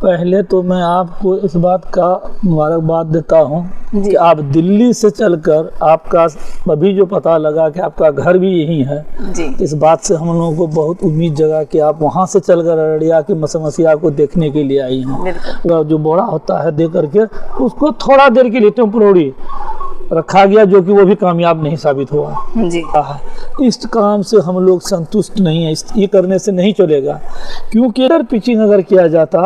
पहले तो मैं आपको इस बात का मुबारकबाद देता हूँ कि आप दिल्ली से चलकर आपका अभी जो पता लगा कि आपका घर भी यही है जी। इस बात से हम लोगों को बहुत उम्मीद जगा कि आप वहाँ से चलकर अररिया की समस्या को देखने के लिए आई हैं। जो बोरा होता है दे करके उसको थोड़ा देर के लिए टेम्परोरी रखा गया, जो कि वो भी कामयाब नहीं साबित हुआ जी। इस काम से हम लोग संतुष्ट नहीं है, ये करने से नहीं चलेगा, क्योंकि अगर पिचिंग अगर किया जाता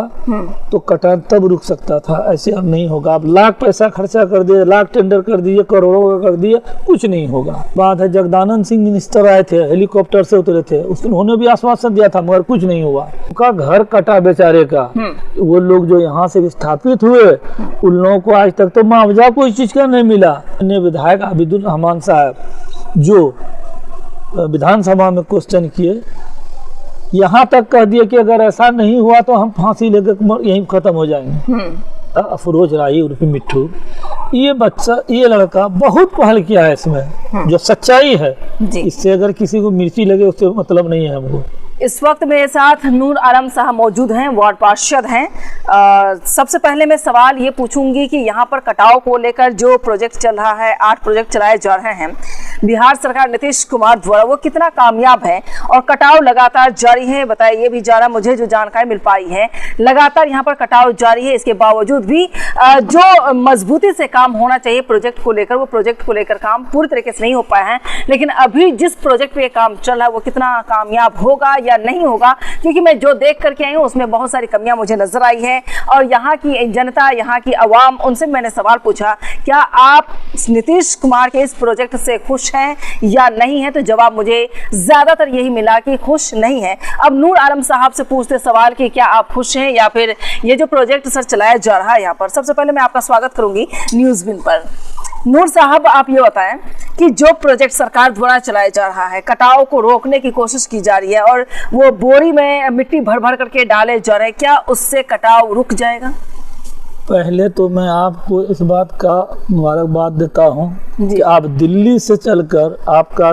तो कटान तब रुक सकता था, ऐसे अब नहीं होगा। आप लाख पैसा खर्चा कर दिए, लाख टेंडर कर दिए, करोड़ों का कर दिए, कुछ नहीं होगा। बात है जगदानंद सिंह मिनिस्टर आए थे, हेलीकॉप्टर से उतरे थे, उन्होंने भी आश्वासन दिया था मगर कुछ नहीं हुआ। उनका घर कटा बेचारे का, वो लोग जो यहाँ से विस्थापित हुए उन लोगों को आज तक तो मुआवजा कोई चीज का नहीं मिला। विधायक आबिदुल रहमान साहब जो विधानसभा में क्वेश्चन किए, यहाँ तक कह दिए कि अगर ऐसा नहीं हुआ तो हम फांसी लेकर यहीं खत्म हो जाएंगे। अफरोज राही उर्फ मिट्ठू, ये बच्चा, ये लड़का बहुत पहल किया है इसमें, जो सच्चाई है। इससे अगर किसी को मिर्ची लगे उससे मतलब नहीं है हमको। इस वक्त मेरे साथ नूर आलम साहब मौजूद हैं, वार्ड पार्षद हैं। सबसे पहले मैं सवाल ये पूछूंगी कि यहाँ पर कटाव को लेकर जो प्रोजेक्ट चल रहा है, 8 प्रोजेक्ट चलाए जा रहे हैं बिहार सरकार नीतीश कुमार द्वारा, वो कितना कामयाब है और कटाव लगातार जारी है? बताइए। ये भी जाना मुझे जो जानकारी मिल पाई है, लगातार यहाँ पर कटाव जारी है, इसके बावजूद भी जो मजबूती से काम होना चाहिए प्रोजेक्ट को लेकर, वो प्रोजेक्ट को लेकर काम पूरी तरीके से नहीं हो पाया है। लेकिन अभी जिस प्रोजेक्ट पे काम चल रहा है वो कितना कामयाब होगा या नहीं होगा, क्योंकि मैं जो देख करके आई हूँ उसमें बहुत सारी कमियां मुझे नजर आई है। और यहाँ की जनता, यहाँ की आवाम, उनसे मैंने सवाल पूछा, क्या आप नीतीश कुमार के इस प्रोजेक्ट से खुश हैं या नहीं है? तो जवाब मुझे ज्यादातर यही मिला कि खुश नहीं है। अब नूर आलम साहब से पूछते सवाल कि क्या आप खुश हैं या फिर ये जो प्रोजेक्ट सर चलाया जा रहा है यहाँ पर। सबसे पहले मैं आपका स्वागत करूंगी न्यूज़ विन पर। नूर साहब, आप ये बताएं कि जो प्रोजेक्ट सरकार द्वारा चलाया जा रहा है, कटाव को रोकने की कोशिश की जा रही है और वो बोरी में मिट्टी भर भर करके डाले जा रहे हैं, क्या उससे कटाव रुक जाएगा? पहले तो मैं आपको इस बात का मुबारकबाद देता हूँ कि आप दिल्ली से चलकर आपका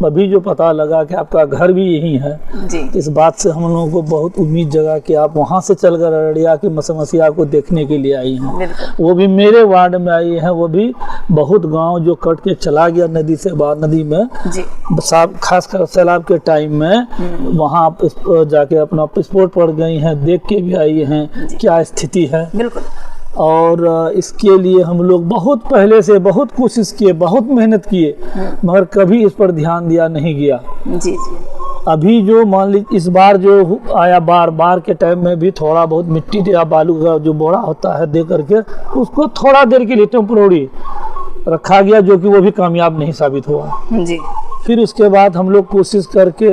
अभी जो पता लगा कि आपका घर भी यही है जी। इस बात से हम लोगों को बहुत उम्मीद जगा कि आप वहाँ से चलकर अररिया की समस्या को देखने के लिए आई हैं। वो भी मेरे वार्ड में आई हैं, वो भी बहुत गांव जो कट के चला गया नदी से बाहर, नदी में खासकर सैलाब के टाइम में वहाँ जाके अपना स्पोर्ट पर गई हैं, देख के भी आई हैं क्या स्थिति है। बिल्कुल। और इसके लिए हम लोग बहुत पहले से बहुत कोशिश किए, बहुत मेहनत किए, मगर कभी इस पर ध्यान दिया नहीं गया। जी जी। अभी जो मान लीजिए इस बार जो आया, बार के टाइम में भी थोड़ा बहुत मिट्टी या बालू का जो बोरा होता है दे करके उसको थोड़ा देर के लिए टेम्परोरी रखा गया, जो कि वो भी कामयाब नहीं साबित हुआ जी। फिर उसके बाद हम लोग कोशिश करके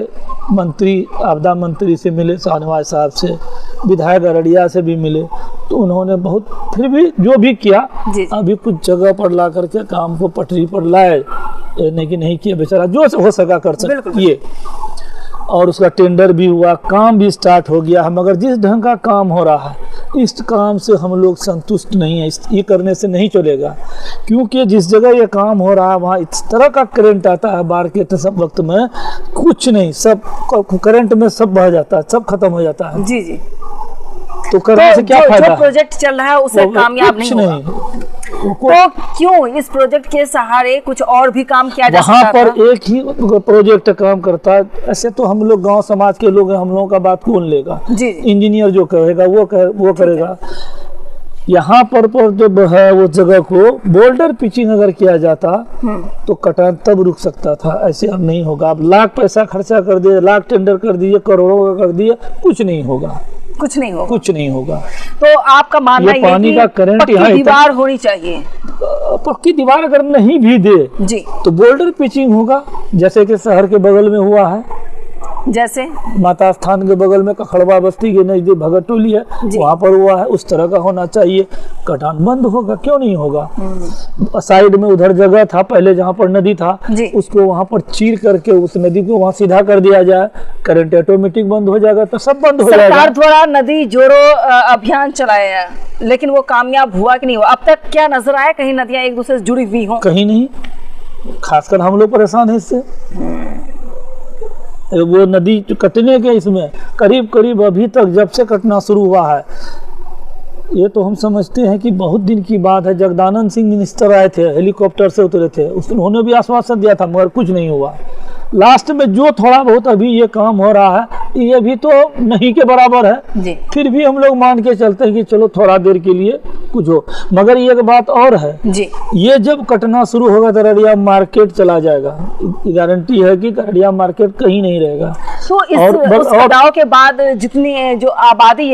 मंत्री, आपदा मंत्री से मिले, शाहनवाज साहब से, विधायक अररिया से भी मिले, तो उन्होंने बहुत फिर भी जो भी किया अभी कुछ जगह पर ला करके काम को पटरी पर लाए, नहीं किया बेचारा, जो हो सका कर किए। और उसका टेंडर भी हुआ, काम भी स्टार्ट हो गया है, मगर जिस ढंग का काम हो रहा है इस काम से हम लोग संतुष्ट नहीं है, ये करने से नहीं चलेगा, क्योंकि जिस जगह ये काम हो रहा है वहाँ इस तरह का करंट आता है बाढ़ के सब वक्त में, कुछ नहीं, सब करंट में सब बह जाता है, सब खत्म हो जाता है। जी जी। तो करने से क्या फायदा? जो प्रोजेक्ट चल रहा है उसे कामयाब नहीं होगा। तो क्यों इस प्रोजेक्ट के सहारे कुछ और भी काम किया जा सकता है? वहाँ पर एक ही प्रोजेक्ट काम करता है, ऐसे तो हम लोग गांव समाज के लोग हैं, हम लोगों का बात कौन लेगा? इंजीनियर जो कहेगा वो करेगा। यहाँ पर जब है वो जगह को बोल्डर पिचिंग अगर किया जाता तो कटान तब रुक सकता था, ऐसे अब नहीं होगा। आप लाख पैसा खर्चा कर दिए, लाख टेंडर कर दिए, करोड़ों का कर दिए, कुछ नहीं होगा। कुछ नहीं होगा। कुछ नहीं होगा। तो आपका मानना है पानी का करंट पक्की दीवार होनी चाहिए। पक्की दीवार अगर नहीं भी दे जी तो बोल्डर पिचिंग होगा, जैसे कि शहर के बगल में हुआ है, जैसे माता स्थान के बगल में कखड़वा बस्ती के नजदीक भगत टोली है, वहाँ पर हुआ है, उस तरह का होना चाहिए। कटान बंद होगा, क्यों नहीं होगा? साइड में उधर जगह था पहले जहाँ पर नदी था, उसको वहाँ पर चीर करके उस नदी को वहाँ सीधा कर दिया जाए, करंट ऑटोमेटिक बंद हो जाएगा, तो सब बंद हो जाएगा। सरकार द्वारा नदी जोड़ो अभियान चलाया, लेकिन वो कामयाब हुआ कि नहीं हुआ? अब तक क्या नजर आया कहीं नदियाँ एक दूसरे से जुड़ी हुई हो? कहीं नहीं, खासकर हम लोग परेशान है इससे। वो नदी कटने के इसमें करीब अभी तक जब से कटना शुरू हुआ है ये तो हम समझते हैं कि बहुत दिन की बात है। जगदानंद सिंह मिनिस्टर आए थे, हेलीकॉप्टर से उतरे थे, उन्होंने भी आश्वासन दिया था मगर कुछ नहीं हुआ। लास्ट में जो थोड़ा बहुत अभी ये काम हो रहा है ये भी तो नहीं के बराबर है जी। फिर भी हम लोग मान के चलते हैं कि चलो थोड़ा देर के लिए कुछ हो। मगर एक बात और है जी, ये जब कटना शुरू होगा तो अररिया मार्केट चला जाएगा। गारंटी है कि अररिया मार्केट कहीं नहीं रहेगा। तो उस कटाव के बाद जितनी जो आबादी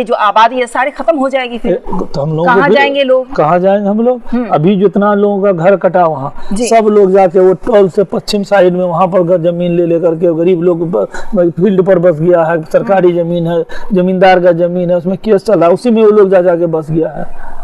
है सारी खत्म हो जाएगी। फिर तो हम लोग कहाँ जाएंगे लोग? कहाँ जाएंगे हम लोग? अभी जितना लोगों का घर कटा वहाँ जी। सब लोग जाके वो टोल से पश्चिम साइड में वहाँ पर जमीन ले लेकर के गरीब लोग फील्ड पर बस गया है। सरकारी जमीन है, जमींदार का जमीन है, उसमें केस चल रहा है, उसी में वो लोग जा जाके बस गया है।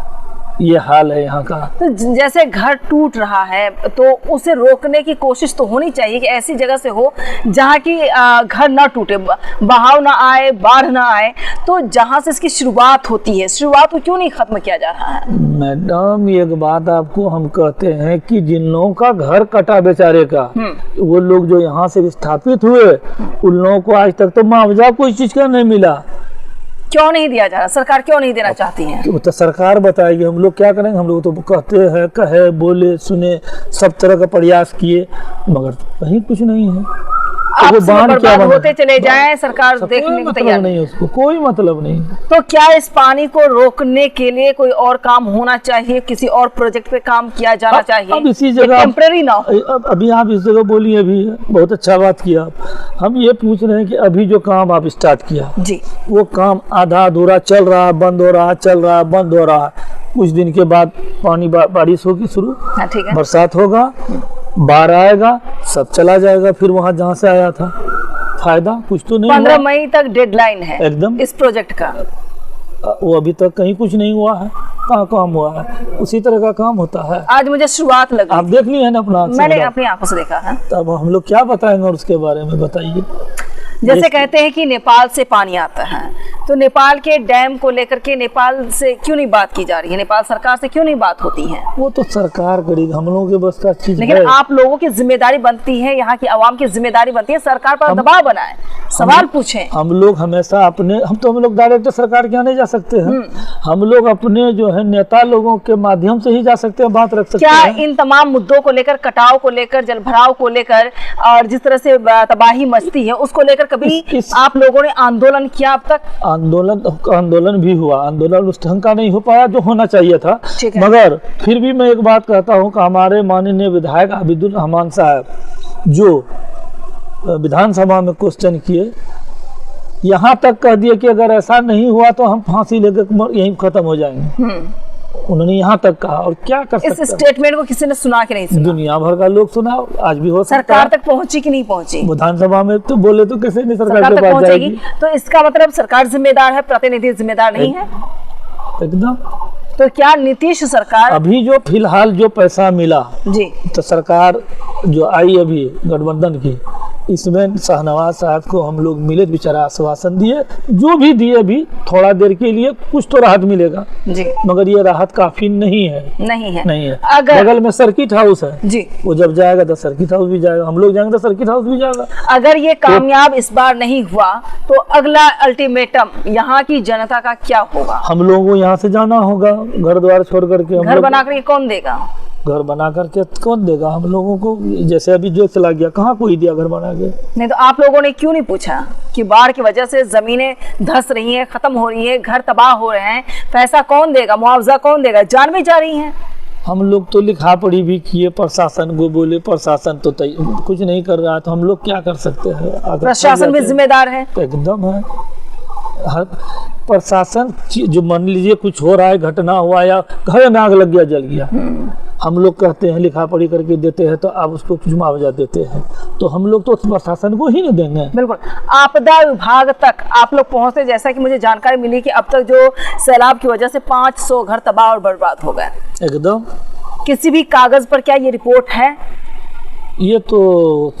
ये हाल है यहाँ का। तो जैसे घर टूट रहा है तो उसे रोकने की कोशिश तो होनी चाहिए कि ऐसी जगह से हो जहाँ की घर ना टूटे, बहाव ना आए, बाढ़ ना आए। तो जहाँ से इसकी शुरुआत होती है, शुरुआत को क्यों नहीं खत्म किया जा रहा है? मैडम एक बात आपको हम कहते हैं कि जिन लोगों का घर कटा बेचारे का, वो लोग जो यहाँ से विस्थापित हुए उन लोगों को आज तक तो मुआवजा कोई चीज का नहीं मिला। क्यों नहीं दिया जा रहा? सरकार क्यों नहीं देना चाहती है? तो सरकार बताएगी, हम लोग क्या करेंगे? हम लोग तो कहते हैं, कहे, बोले, सुने, सब तरह का प्रयास किए मगर कहीं कुछ नहीं है। आप तो बर्बाद होते चले जाएं, सरकार देखने को तैयार नहीं है, उसको कोई मतलब नहीं। तो क्या इस पानी को रोकने के लिए कोई और काम होना चाहिए? किसी और प्रोजेक्ट पे काम किया जाना चाहिए? अब इसी जगह टेम्परेरी ना हो। अभी आप इस जगह बोलिए, अभी बहुत अच्छा बात किया आप। हम ये पूछ रहे हैं कि अभी जो काम आप स्टार्ट किया जी, वो काम आधा अधूरा चल रहा है, बंद हो रहा है, चल रहा है, बंद हो रहा है। कुछ दिन के बाद पानी बारिश होगी शुरू, ठीक है, बरसात होगा, बाढ़ आएगा, सब चला जाएगा फिर वहाँ जहाँ से आया था। फायदा कुछ तो नहीं। 15 मई तक डेडलाइन है एकदम इस प्रोजेक्ट का। वो अभी तक कहीं कुछ नहीं हुआ है। कहाँ काम हुआ है? उसी तरह का काम होता है। आज मुझे शुरुआत लगी। आप देख लिए है ना अपना? मैंने अपनी आंखों से देखा है। तब हम लोग क्या बताएंगे और उसके बारे में बताइए। जैसे कहते हैं कि नेपाल से पानी आता है, तो नेपाल के डैम को लेकर के नेपाल से क्यों नहीं बात की जा रही है? नेपाल सरकार से क्यों नहीं बात होती है? वो तो सरकार करेगी, हम लोगों के बस का चीज है। लेकिन आप लोगों की जिम्मेदारी बनती है, यहाँ की आवाम की जिम्मेदारी बनती है सरकार पर दबाव बनाए, सवाल पूछें। हम लोग हमेशा अपने, हम लोग डायरेक्ट सरकार के यहाँ नहीं जा सकते हैं। हम लोग अपने जो है नेता लोगों के माध्यम से ही जा सकते हैं, बात रख सकते हैं। क्या इन तमाम मुद्दों को लेकर, कटाव को लेकर, जल भराव को लेकर और जिस तरह से तबाही मचती है उसको लेकर कभी आप लोगों ने आंदोलन किया अब तक? आंदोलन भी हुआ, आंदोलन उस ढंग का नहीं हो पाया जो होना चाहिए था। मगर फिर भी मैं एक बात कहता हूँ कि हमारे माननीय विधायक आबिदुल रहमान साहब जो विधानसभा में क्वेश्चन किए, यहाँ तक कह दिए कि अगर ऐसा नहीं हुआ तो हम फांसी लेकर यहीं खत्म हो जाएंगे। उन्होंने यहाँ तक कहा। और क्या कर सकते? इस स्टेटमेंट को किसी ने सुना कि नहीं सुना? दुनिया भर का लोग सुना, आज भी हो सकता है। सरकार तक पहुंची कि नहीं पहुंची? विधानसभा में तो बोले तो किसी ने सरकार तक के पास पहुंचेगी। जाएगी। तो इसका मतलब सरकार जिम्मेदार है, प्रतिनिधि जिम्मेदार नहीं है? एकदम। तो क्या नीतीश सरकार अभी जो फिलहाल जो पैसा मिला जी, तो सरकार जो आई अभी गठबंधन की, इसमें शाहनवाज साहब को हम लोग मिले, बेचारा आश्वासन दिए, जो भी दिए अभी थोड़ा देर के लिए कुछ तो राहत मिलेगा जी, मगर ये राहत काफी नहीं है। नहीं है। अगर बगल में सर्किट हाउस है जी, वो जब जाएगा तो सर्किट हाउस भी जाएगा, हम लोग जाएंगे तो सर्किट हाउस भी जाएगा। अगर ये कामयाब इस बार नहीं हुआ तो अगला अल्टीमेटम यहाँ की जनता का क्या होगा? हम लोगों को यहाँ से जाना होगा, घर द्वार छोड़ करके। घर बना करके कौन देगा? घर बना करके कौन देगा हम लोगों को? जैसे अभी जो चला गया, कहाँ कोई दिया घर बना के? नहीं तो आप लोगों ने क्यों नहीं पूछा कि बाढ़ की वजह से जमीनें धंस रही हैं, खत्म हो रही हैं, घर तबाह हो रहे हैं, पैसा कौन देगा, मुआवजा कौन देगा? जान भी जा रही हैं। हम लोग तो लिखा पढ़ी भी किए, प्रशासन को बोले, प्रशासन तो कुछ नहीं कर रहा है, तो हम लोग क्या कर सकते हैं? प्रशासन भी जिम्मेदार है। एकदम है। हर प्रशासन जो मान लीजिए कुछ हो रहा है, घटना हुआ या घर में आग लग गया, जल गया, हम लोग कहते हैं लिखा पढ़ी करके देते हैं तो आप उसको कुछ मुआवजा देते हैं, तो हम लोग तो प्रशासन को ही नहीं देंगे। बिल्कुल। आपदा विभाग तक आप लोग पहुंचते, जैसा कि मुझे जानकारी मिली कि अब तक जो सैलाब की वजह से 500 घर तबाह और बर्बाद हो गए। एकदम। किसी भी कागज पर क्या ये रिपोर्ट है? ये तो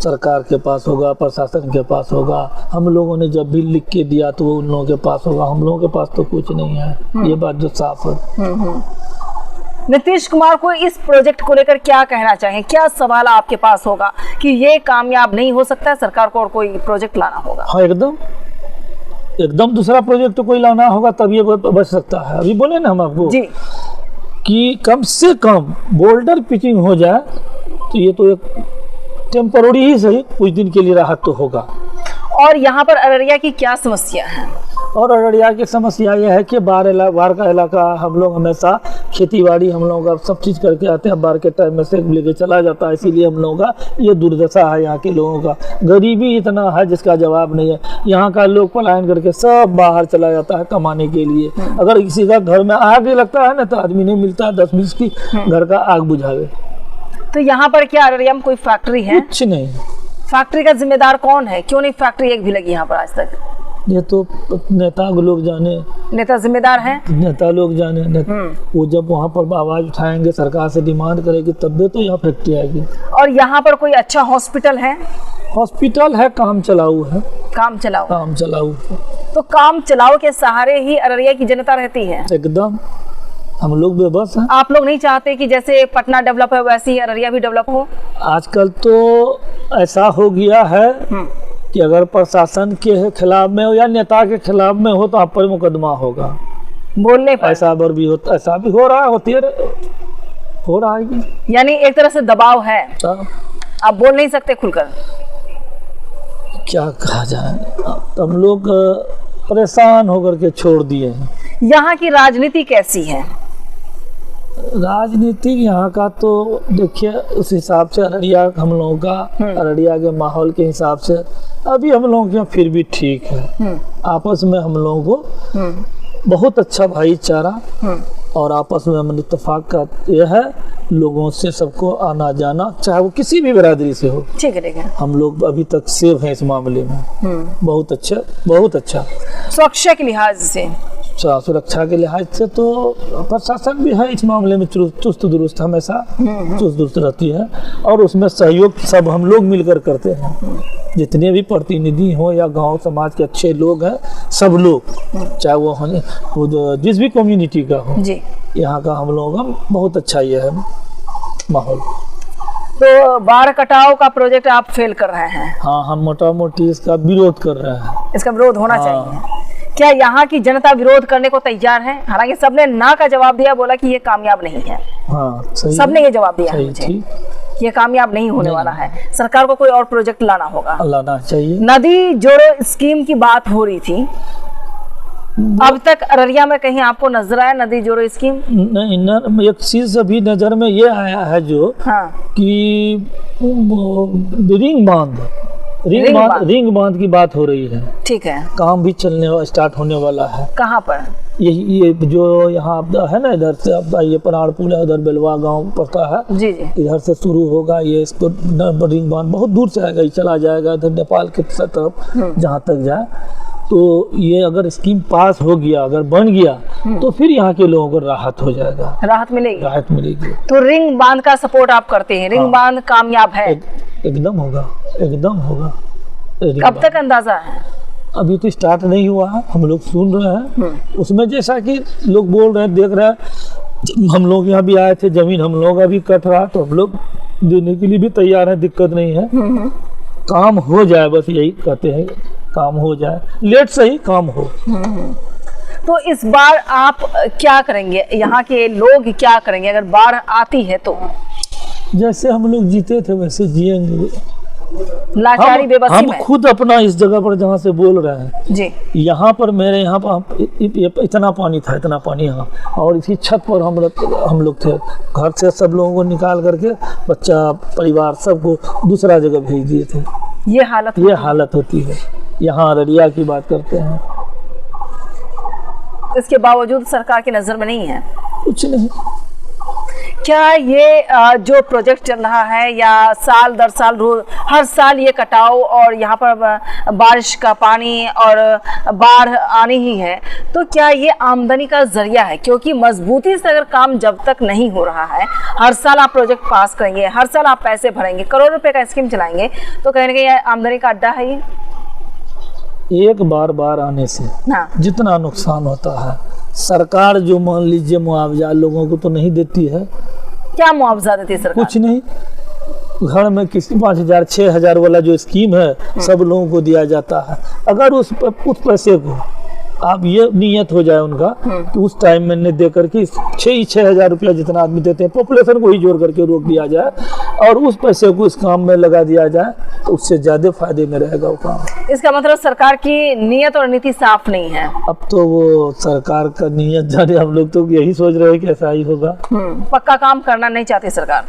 सरकार के पास होगा, प्रशासन के पास होगा। हम लोगों ने जब भी लिख के दिया तो वो उन लोगों के पास होगा, हम लोगों के पास तो कुछ नहीं है। ये बात जो साफ है। नीतीश कुमार को इस प्रोजेक्ट को लेकर क्या कहना चाहिए? क्या सवाल आपके पास होगा कि ये कामयाब नहीं हो सकता है, सरकार को और कोई प्रोजेक्ट लाना होगा? हाँ एकदम, एकदम दूसरा प्रोजेक्ट कोई लाना होगा तब ये बच सकता है। अभी बोले ना हम आपको जी कि कम से कम बोल्डर पिचिंग हो जाए तो ये तो एक टेम्पररी ही सही कुछ दिन के लिए राहत तो होगा। और यहाँ पर अररिया की क्या समस्या है? और अररिया की समस्या यह है कि बाढ़ का इलाका, हम लोग हमेशा खेती बाड़ी हम लोग का सब चीज़ करके आते हैं, बाढ़ के टाइम में से लेके चला जाता है, इसीलिए हम लोगों का ये दुर्दशा है। यहाँ के लोगों का गरीबी इतना है जिसका जवाब नहीं है। यहाँ का लोग पलायन करके सब बाहर चला जाता है कमाने के लिए। अगर किसी का घर में आग लगता है ना तो आदमी नहीं मिलता 10-20 की घर का आग बुझावे। तो यहाँ पर क्या अररिया में कोई फैक्ट्री है? कुछ नहीं। फैक्ट्री का जिम्मेदार कौन है? क्यों नहीं फैक्ट्री एक भी लगी यहाँ पर आज तक? ये तो नेता लोग जाने, नेता जिम्मेदार है। नेता लोग जाने वो जब वहाँ पर आवाज उठाएंगे, सरकार से डिमांड करेगी तब भी तो यहाँ फैक्ट्री आएगी। और यहाँ पर कोई अच्छा हॉस्पिटल है? हॉस्पिटल है, काम चलाऊ है। काम चलाओ? काम चलाऊ। तो काम चलाओ के सहारे ही अररिया की जनता रहती है। एकदम हम लोग बेबस हैं। आप लोग नहीं चाहते कि जैसे पटना डेवलप है वैसे ही अररिया भी डेवलप हो? आजकल तो ऐसा हो गया है कि अगर प्रशासन के खिलाफ में हो या नेता के खिलाफ में हो तो आप पर मुकदमा होगा बोलने पर। ऐसा बर भी होता, ऐसा भी हो रहा है, होती है, हो रहा है। यानी एक तरह से दबाव है, आप बोल नहीं सकते खुलकर। क्या कहा जाए, हम लोग परेशान होकर के छोड़ दिए हैं। यहाँ की राजनीति कैसी है? राजनीति यहाँ का तो देखिए उस हिसाब से अररिया हम लोगों का, अररिया के माहौल के हिसाब से अभी हम लोगों के यहाँ फिर भी ठीक है। आपस में हम लोगों को बहुत अच्छा भाईचारा और आपस में हम इत्तेफाक का यह है, लोगों से सबको आना जाना चाहे वो किसी भी बिरादरी से हो। ठीक है, ठीक है। हम लोग अभी तक सेफ हैं इस मामले में। बहुत अच्छा, बहुत अच्छा। सुरक्षा के लिहाज से, सुरक्षा के लिहाज से तो प्रशासन भी है इस मामले में चुस्त दुरुस्त, हमेशा चुस्त दुरुस्त रहती है और उसमें सहयोग सब हम लोग मिलकर करते हैं। जितने भी प्रतिनिधि हो या गांव समाज के अच्छे लोग हैं, सब लोग चाहे वो जिस भी कम्युनिटी का हो जी, यहाँ का हम लोगों का बहुत अच्छा ये है माहौल। तो बाढ़ कटाव का प्रोजेक्ट आप फेल कर रहे हैं? हाँ, हम मोटा मोटी इसका विरोध कर रहे हैं। इसका विरोध होना चाहिए। क्या यहाँ की जनता विरोध करने को तैयार है? हालांकि सबने ना का जवाब दिया, बोला कि ये कामयाब नहीं है। हाँ, सही, सबने ये जवाब दिया सही, मुझे, ये कामयाब नहीं होने वाला है। सरकार को कोई और प्रोजेक्ट लाना होगा, लाना चाहिए। नदी जोड़ो स्कीम की बात हो रही थी, अब तक अररिया में कहीं आपको नजर आया नदी जोड़ो स्कीम? नहीं, एक चीज अभी नजर में ये आया है जो कि रिंग बांध की बात हो रही है। ठीक है, काम भी स्टार्ट होने वाला है। कहाँ पर? ये जो यहाँ है ना, इधर से अब ये पनाड़ पुल है, उधर बेलवा गांव पड़ता है जी जी, इधर से शुरू होगा ये, इसको रिंग बांध बहुत दूर से आएगा, ये चला जाएगा इधर नेपाल के तरफ जहाँ तक जाए। तो ये अगर स्कीम पास हो गया, अगर बन गया तो फिर यहाँ के लोगों को राहत हो जाएगा, राहत मिलेगी, राहत मिलेगी। तो रिंग बांध का सपोर्ट आप करते हैं? रिंग बांध कामयाब है? एकदम होगा, एकदम होगा। कब तक अंदाजा है? अभी तो स्टार्ट नहीं हुआ है, हम लोग सुन रहे हैं उसमें, जैसा कि लोग बोल रहे हैं, देख रहे हैं। हम लोग यहाँ भी आए थे, जमीन हम लोग अभी कट रहा तो हम लोग देने के लिए भी तैयार है, दिक्कत नहीं है। काम हो जाए, बस यही कहते हैं, काम हो जाए, लेट से ही काम हो। तो इस बार आप क्या करेंगे, यहाँ के लोग क्या करेंगे अगर बाढ़ आती है तो? जैसे हम लोग जीते थे वैसे जिएंगे, लाचारी बेबसी हम में। खुद अपना इस जगह पर जहाँ से बोल रहे हैं जी, यहाँ पर मेरे यहाँ पर इतना पानी था, इतना पानी यहाँ, और इसी छत पर हम लोग थे। घर से सब लोगों को निकाल करके बच्चा परिवार सबको दूसरा जगह भेज दिए थे। ये हालत होती है। यहाँ अररिया की बात करते हैं, इसके बावजूद सरकार की नजर में नहीं है कुछ नहीं। क्या ये जो प्रोजेक्ट चल रहा है या साल दर साल हर साल ये कटाव और यहाँ पर बारिश का पानी और बाढ़ आनी ही है, तो क्या ये आमदनी का जरिया है? क्योंकि मजबूती से अगर काम जब तक नहीं हो रहा है, हर साल आप प्रोजेक्ट पास करेंगे, हर साल आप पैसे भरेंगे, करोड़ रुपए का स्कीम चलाएंगे, तो कहीं ना कहीं आमदनी का अड्डा है ये। एक बार आने से जितना नुकसान होता है, सरकार जो मान लीजिए मुआवजा लोगों को तो नहीं देती है। क्या मुआवजा देती है सरकार? कुछ नहीं, घर में किसी 5,000 6,000 वाला जो स्कीम है सब लोगों को दिया जाता है। अगर उस पैसे को आप ये नियत हो जाए उनका कि उस टाइम में ने दे करके 6,000 रुपया जितना आदमी देते हैं पॉपुलेशन को ही जोड़ करके रोक दिया जाए और उस पैसे को इस काम में लगा दिया जाए तो उससे ज्यादा फायदे में रहेगा वो काम। इसका मतलब सरकार की नीयत और नीति साफ नहीं है। अब तो वो सरकार का नियत जाने, हम लोग तो यही सोच रहे हैं कि ऐसा ही होगा। पक्का काम करना नहीं चाहती सरकार,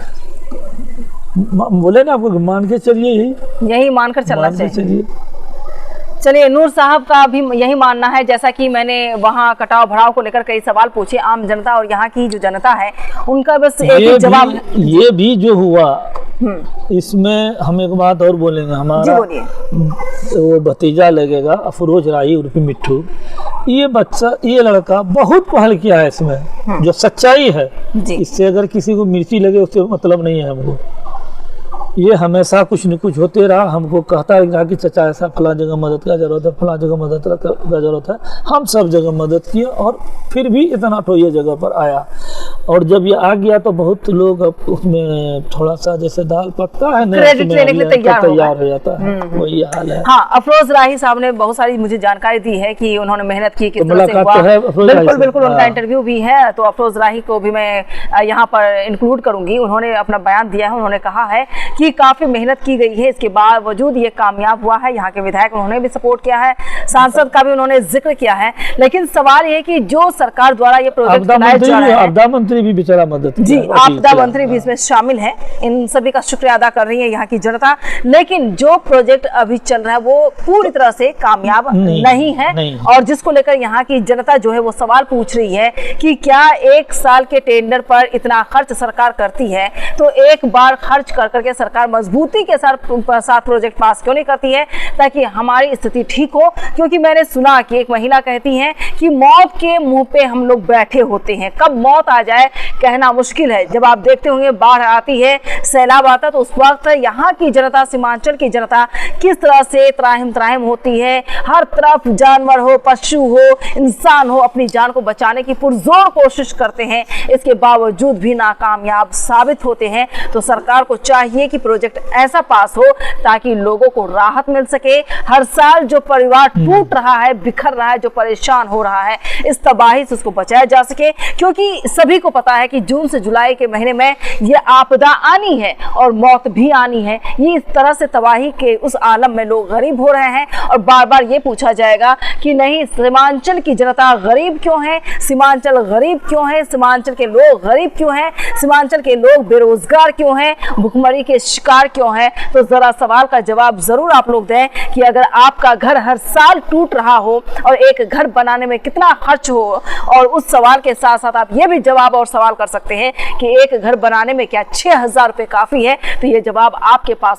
बोले ना आपको, मान के चलिए यही मानकर चलना चाहिए। चलिए चलिए, नूर साहब का भी यही मानना है, जैसा कि मैंने वहाँ कटाव भराव को लेकर कई सवाल पूछे, आम जनता और यहाँ की जो जनता है उनका बस एक ही जवाब है। ये भी जो हुआ इसमें हम एक बात और बोलेंगे, हमारा वो भतीजा लगेगा अफरोज राही उर्फ मिट्ठू, ये बच्चा, ये लड़का बहुत पहल किया है इसमें, जो सच्चाई है। इससे अगर किसी को मिर्ची लगे उससे मतलब नहीं है हमको। ये हमेशा कुछ न कुछ होते रहा, हमको कहता रहा कि चचा ऐसा फला जगह मदद का जरूरत है, फला जगह मदद का जरूरत है। हम सब जगह मदद किए और फिर भी इतना तो ये जगह पर आया। और जब ये आ गया तो बहुत लोग उसमें थोड़ा सा जैसे दाल पकता है ना, क्रेडिट लेने के लिए तैयार हो जाता है। वही हाल है। हाँ, अफरोज राही साहब ने बहुत सारी मुझे जानकारी दी है कि उन्होंने मेहनत की, किस तरह से हुआ। बिल्कुल बिल्कुल, उनका इंटरव्यू भी है, तो अफरोज राही को भी मैं यहाँ पर इंक्लूड करूंगी। उन्होंने अपना बयान दिया है, उन्होंने कहा है कि काफी मेहनत की गई है, इसके बावजूद ये कामयाब हुआ है। यहाँ के विधायक उन्होंने भी सपोर्ट किया है, सांसद का भी उन्होंने जिक्र किया है। लेकिन सवाल ये है कि जो सरकार द्वारा ये प्रोजेक्ट चलाया जा रहा है, आपदा मंत्री भी बेचारा मदद, जी आपदा मंत्री भी इसमें शामिल है, इन सभी का शुक्रिया अदा कर रही है यहाँ की जनता। लेकिन जो प्रोजेक्ट अभी चल रहा है वो पूरी तरह से कामयाब नहीं है। और जिसको लेकर यहाँ की जनता जो है वो सवाल पूछ रही है कि क्या 1 साल के टेंडर पर इतना खर्च सरकार करती है तो एक बार खर्च कर करके सरकार मजबूती के साथ प्रोजेक्ट पास क्यों नहीं करती है, ताकि हमारी स्थिति ठीक हो। क्योंकि मैंने सुना कि एक महिला कहती है कि मौत के मुंह पे हम लोग बैठे होते हैं, कब मौत आ जाए कहना मुश्किल है। जब आप देखते होंगे बाढ़ आती है, सैलाब आता, तो उस वक्त यहाँ की जनता, सीमांचल की जनता किस तरह से त्राहिम होती है। हर तरफ जानवर हो, पशु हो, इंसान हो, अपनी जान को बचाने की पुरजोर कोशिश करते हैं, इसके बावजूद भी नाकामयाब साबित होते हैं। तो सरकार को चाहिए कि प्रोजेक्ट ऐसा पास हो ताकि लोगों को राहत मिल सके। हर साल जो परिवार टूट रहा है, बिखर रहा है, जो परेशान हो रहा है, इस तबाही से उसको बचाया जा सके। क्योंकि सभी को पता है कि जून से जुलाई के महीने में ये आपदा आनी है और मौत भी आनी है। ये इस तरह से तबाही के उस आलम में लोग गरीब हो रहे हैं और बार बार ये पूछा जाएगा कि नहीं, सीमांचल की जनता गरीब क्यों है, सीमांचल गरीब क्यों है, सीमांचल के लोग गरीब क्यों हैं, सीमांचल के लोग बेरोजगार क्यों हैं, भुखमरी के शिकार क्यों है। तो जरा सवाल का जवाब जरूर आप लोग दें कि अगर आपका घर हर साल टूट रहा हो और एक घर बनाने में कितना खर्च हो, और उस सवाल के साथ साथ आप ये भी जवाब और सवाल कर सकते हैं कि एक घर बनाने में क्या 6,000 रुपए काफी है। तो ये जवाब आपके पास